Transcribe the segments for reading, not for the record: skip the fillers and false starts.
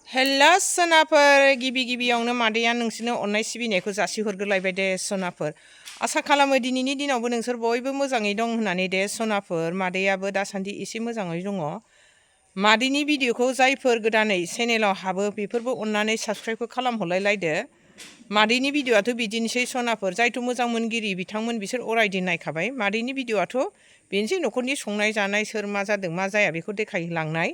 हेल्ला सोनाफोर गिबि गिबियावनो मादैया नोंसोरनो अननाय सिबिनायखौ जासिहरग्रोलायबाय दे सोनाफोर। आसा खालामो दिनैनि दिनावबो नोंसोर बयबो मोजाङै दं होननानै दे सोनाफोर। मादैयाबो दासान्दि एसे मोजाङै दङ। मादैनि भिडिअखौ जायफोर गोदानै चेनेलाव हाबो बेफोरबो अननानै साबस्क्राइबबो खालामहरलायलायदो। मादैनि भिडिअआथ' बिदिनोसै सोनाफोर, जायथ' मोजां मोनगिरि बिथांमोन बिसोर अरायदिन नायखाबाय। मादैनि भिडिअआथ' बेनोसै न'खरनि संनाय जानाय, सोर मा जादों मा जाया बेखौ देखायलांनाय।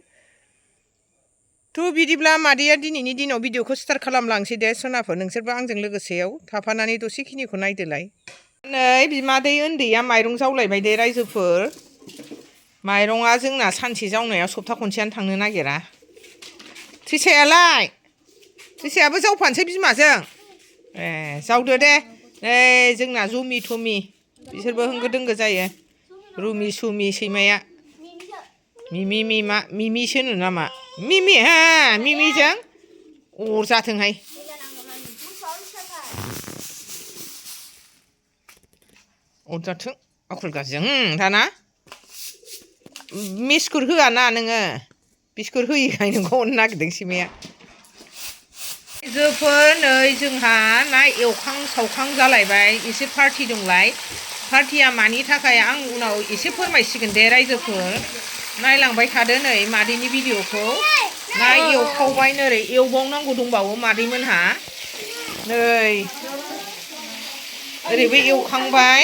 थ' बिदिब्ला मादैया दिनैनि दिनाव भिडिअखौ स्टार्ट खालामलांसै दे सोनाफोर। नोंसोरबो आंजों लोगोसेयाव थाफानानै दसेखिनिखौ नायदोलाय। नै बिमादै उन्दैया माइरं जावलायबाय दे रायजोफोर। माइरङा जोंना सानसे जावनायाव सप्ता खनसेयानो थांनो नागिरा। थ्रिसायाबो जावफानोसै बिमाजों। जावदो दे। नै जोंना जमि थमि बिसोरबो होंगो दोंगो जायो। रुमि सुमि सैमाया मिमिसो होनो नामा? मिमि हो मिमिजों अरजाथोंहाय। अरजाथों आखल गाज्रिजों दाना। बिस्कुट होआ ना नोङो? बिस्कुट होयिखाय नोंखौ अरनो नागिरदों सैमाया। रायजोफोर नै जोंहा ना एवखां सावखां जालायबाय। एसे पार्टि दंलाय। पार्टिया मानि थाखाय आं उनाव एसे फोरमायसिगोन दे रायजोफोर। नायलांबाय थादो नै मादैनि भिडिअखौ। ना एवखावबाय नै एवबावनांगौ दंबावो मादैमोनहा। नै ओरैबो एवखांबाय।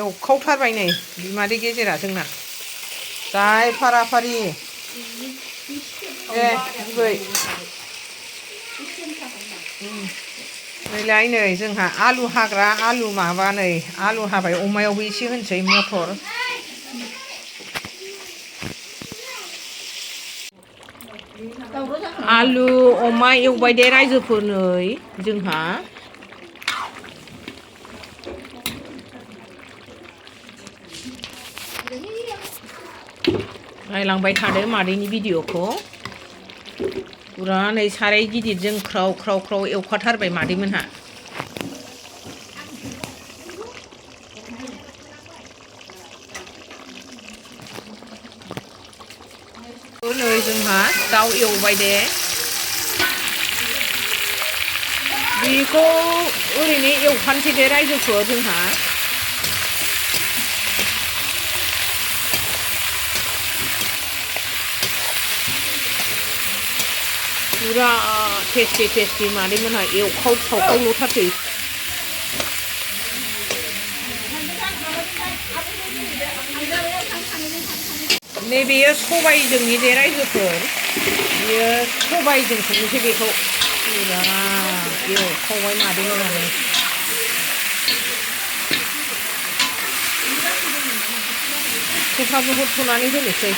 एवखावथारबाय नै बिमादै गेजेरा जोंना। जाय फाराफारि दे बिबै। नैलाय नै जोंहा आलु हाग्रा आलु माबा नै आलु हाबाय। अमायावबो एसे होनोसै मटर। आलु अमा एवबाय दे रायजोफोर नै जोंहा। नायलांबाय थादो मादैनि भिडिअखौ। फुरा नै साराय गिदिरजों ख्राव ख्राव ख्राव एवखाथारबाय मादैमोनहा। नै जोंहा दाउ एवबाय दे। बेखौ ओरैनो एवखानोसै दे रायजोफोर जोंहा। फुरा टेस्टि मादैमोनहा एवखाव सावखावल'थारसै। नैबेयो सबायजोंनि दे रायजोफोर। बेयो सबायजों संनोसै बेखौ। फुरा एवखावबाय मादैमोनहानो। थेखाबो हरथ'नानै होनोसै।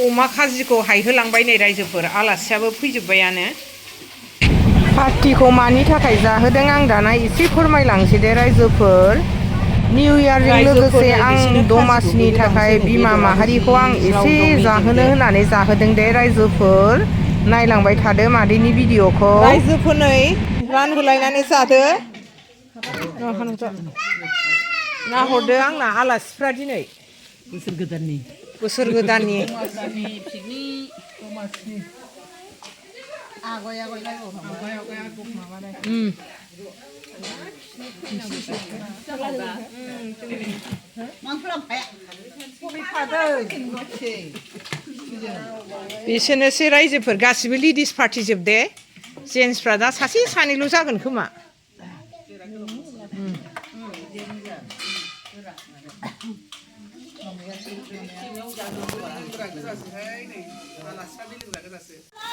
अमा खाजिखौ हायहोलांबाय नै रायजोफोर। आलासियाबो फैजोब्बायानो। पार्टिखौ मानि थाखाय जाहोदों आं दाना एसे फोरमायलांसै दे रायजोफोर। निउ इयारजों लोगोसे आं दमासिनि थाखाय बिमा माहारिखौ आं एसे जाहोनो होननानै जाहोदों दे रायजोफोर। नायलांबाय थादो मादैनि भिडिअखौ। रायजोफोर नै रानहोलायनानै जादो। नाहरदो आंना आलासिफ्रा दिनै बोसोर गोदाननि बिसोरनोसै रायजोफोर गासिबो लेडिस पार्टि जोब दे। जेन्टसफ्रा दा सासे सानैल' जागोन खोमा।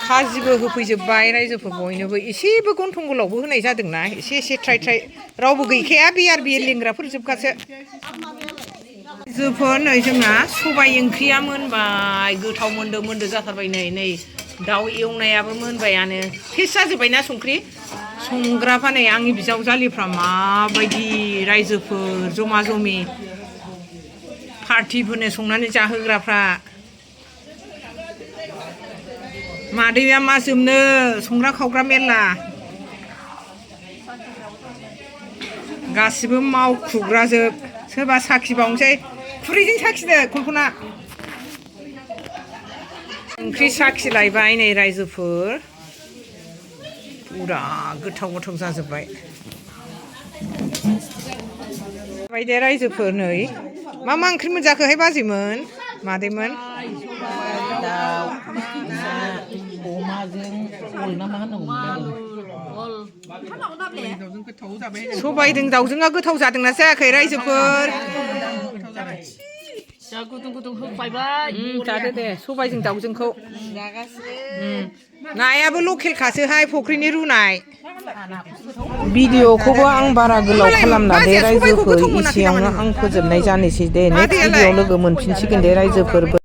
खाजिबो होफैजोब्बाय रायजोफोर बयनोबो। एसेबो गन्थं गोलावबो होनाय जादोंना। एसे ट्राय ट्राय रावबो गैखाया बियार लोंग्राफोर जोबखासो। रायजोफोर नै जोंना सबाय ओंख्रिया मोनबाय। गोथाव मोनदो जाथारबाय नै दाउ एवनायाबो मोनबायानो। टेस्ट जाजोब्बायना संख्रि? संग्राफ्रा नै आंनि बिजावजालिफ्रा माबायदि रायजोफोर जमा जमि पार्टिफोरनो संनानै जाहोग्राफ्रा। मादैया मा जोमनो संग्रा खावग्रा मेरला गासिबो मावखुग्राजोब सोरबा साखिबावनोसै खुरैजों साखिदो कल्पना ओंख्रि साखिलायबाय नै रायजोफोर पुरा गोथाव गोथाव जाजोब्बाय बायदे रायजोफोर नै मा ओंख्रि मोनजाखोहाय बाजैमोन मादैमोन सबायजों दाउजोंआ गोथाव जादोंना जायाखै रायजोफोर गुदुं गुदुं होफायबाय जादो दे सबायजों दाउजोंखौ नायाबो लकेलखासोहाय फुख्रिनि रुनाय भिडिअखौबो आं बारा गोलाव खालामना दे रायजोफोर एसेयावनो आं फोजोबनाय जानोसै दे नेक्स्ट भिडिअ लोगो मोनफिनसिगोन दे रायजोफोर